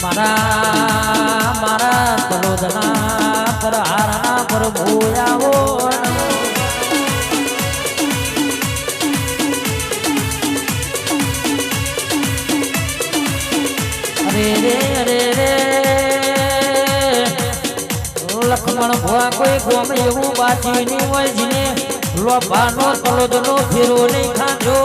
મારા મારા તલોદના પર હારના પર ભૂયાવો અરે રે અરે રે લખમણ ભુવા કોઈ ગોમ એવું બાજી નહીં હોય જીને લોભાનો તલોદનો ફેરો નહીં ખાજો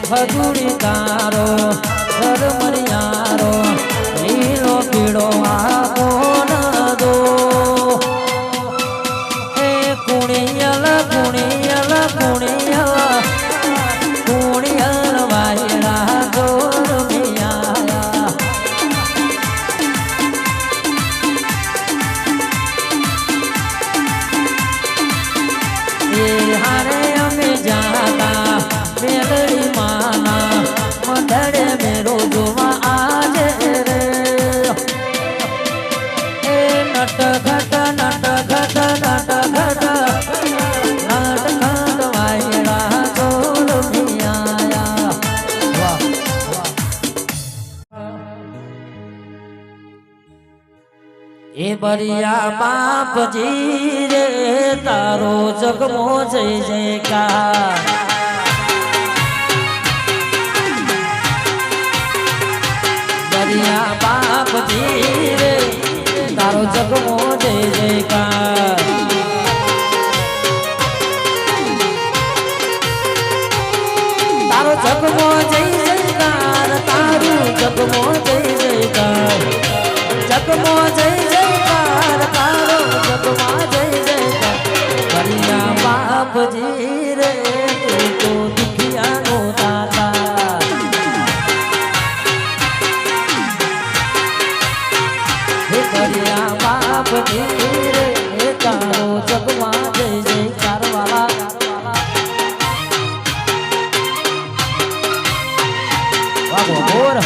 હજુરી તારો ધર્મરિયારો લીલો પીળો આપો ન દો એ કુણિયલ કુણિયલ કુણિયલ કુણિયલ વાયરા જોર મિયા એ હારે અમે જાતા મેલડી માના મંડળે મેરો જોવા આજે રે એ નટ ઘટ વાયડા ચોર મિયા વાહ એ બરિયા બાપજી રે તારો જગમો જય જયકાર બાપજી રે તારો જગમો જય જયકાર તારો જગમો જય જયકાર તારું જગમો જય જયકાર જગમો જય જયકાર તારો જગમો જય જયકાર કરિયા બાપજી રે તું તો દુખિયાનો દાતા કરિયા બાપજી રે તારો જગમાં જય જયકાર વાલા વાગો બોર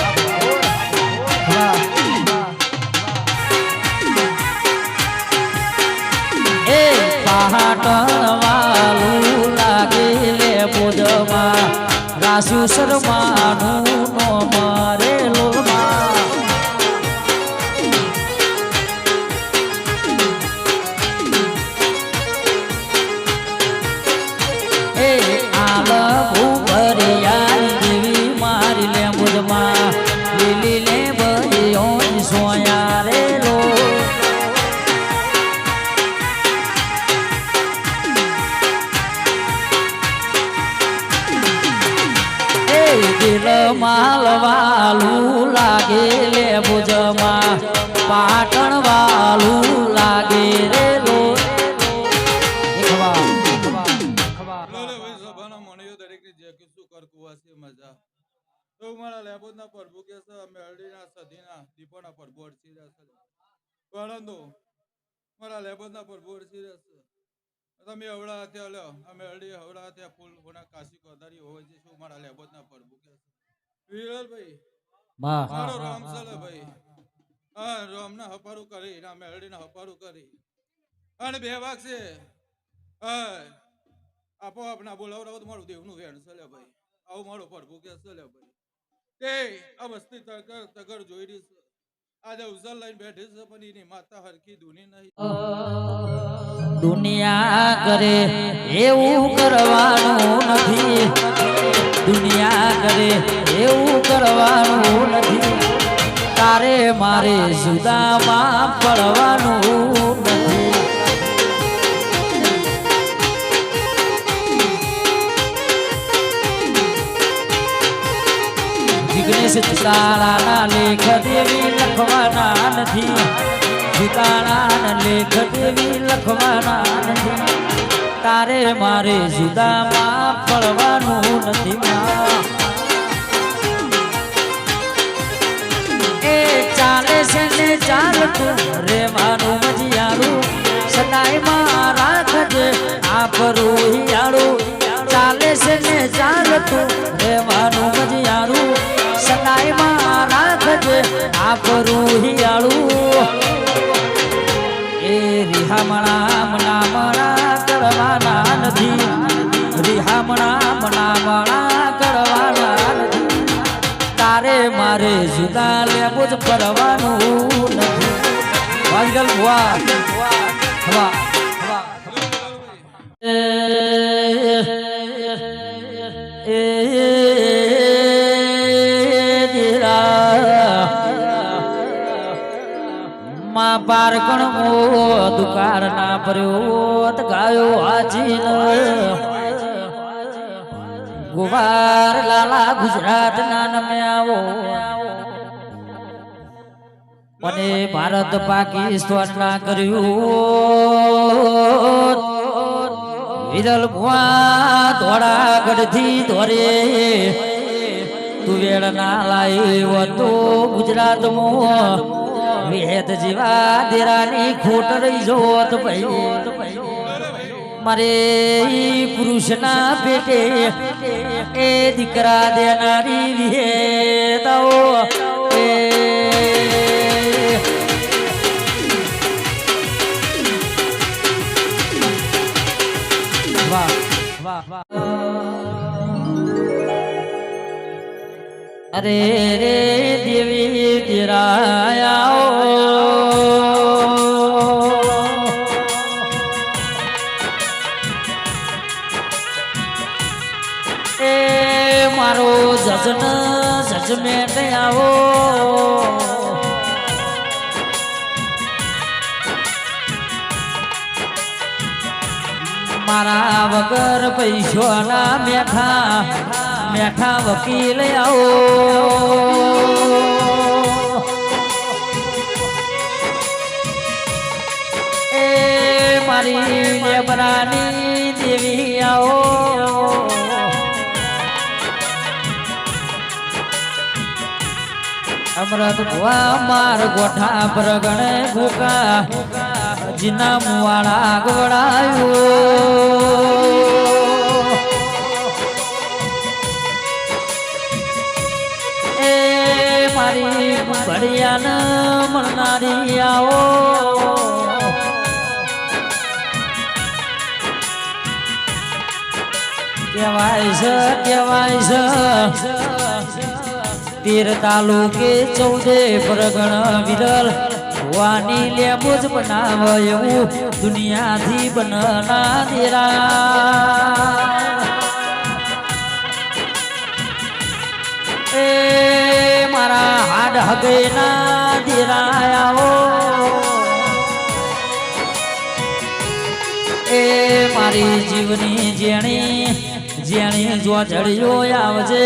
એ પહાટણ વાલું લાગે લે બુધમાં રાશિ શર્માનું નો મારે લોલમાં લીલી લે બયો સોયા રે લો એ દિલ માલવાલું લાગે લે ભુજમાં પાટણ વાલું લાગે રે લો તો મારા લેબોદના પ્રભુ કે છે મેળડીના સધીના દીપોના પ્રભુ અડસી રહેશે પરંતુ મારા લેબોદના પ્રભુ અડસી રહેશે તમે હવડા હાથે હલ્યો આ મેળડી હવડા હાથે ફૂલ હોના કાશી કોદારી હોય છે શું મારા લેબોદના પ્રભુ કે છે વિરલભાઈ મારો રામ સલે ભાઈ હા રામના હપારું કરી ના મેળડીના હપારું કરી અને બે વાગ છે આપો આપના બોલાવડાવો તો મારું દેવનું વેણ છે ભાઈ આવું મારો પ્રભુ કે છે ભાઈ તે આ વસ્તી તગર જોઈ રહી છે આજે ઉઝલ લઈને બેઠી છે પણ એની માતા હરખી ધૂની નહીં દુનિયા કરે એવું કરવાનું નથી દુનિયા કરે એવું કરવાનું નથી તારે મારે જુદામાં પડવાનું નથી વિઘ્નેશ ચિતાળાના લેખ દેવી લખવાના નથી ચિતાળાના લેખ દેવી લખવાના નથી તારે મારે જુદામાં પડવાનું નથી એ ચાલે છે ને ચાલતું રેવાનું મજિયારું સદાય માં રાખજે આ પરુહિયાળું ચાલે છે ને ચાલતું રેવાનું મજિયારું સદાય માં રાખજે આ પરુહિયાળું એ રિહામણા મણા કરવાના નથી રિહામણા મણા કરવાના નથી તારે મારે જુદા લેવું જ પરવાનું નથી વાંગલ ભુવા હવા માં પારકણ મો દુકાર ના ભર્યો ગાયો હાજી ગુવાર લાલા ગુજરાત ના નમે આવો અને ભારત પાકિસ્તાન ના કર્યું વિરલ ભુવા ધોળા ગઢથી ધોરે તું વેળ ના લાવ્યો તો ગુજરાત માં વેદ જીવા દેરાની ખોટ રહી જોત ભાઈ મારે પુરુષના પેટે એ દીકરા દેનારી વિહેદાઓ વાહ વાહ વાહ અરે રે દેવી દિરાયા એ મારો જજન જજમેન્ટ આવો મારા વગર પૈસોના મેઠા વકીલ આવો એ મારી લેબરાની દેવી આવો અમૃત ભુવા માર ગોઠા પ્રગણે ભૂકા જીના મુવાળા ગવડાયો એ મારી ભડિયાના મળનારી આવો કેવાય છે તીર તાલુકે 14 પરગણ વિરલ ભુવાની લેબુ જ બનાવ્યું દુનિયાથી બનના દેરા એ મારા હાડ હગેના દેરાયાઓ એ મારી જીવની જેણી જો જડ્યો આવજે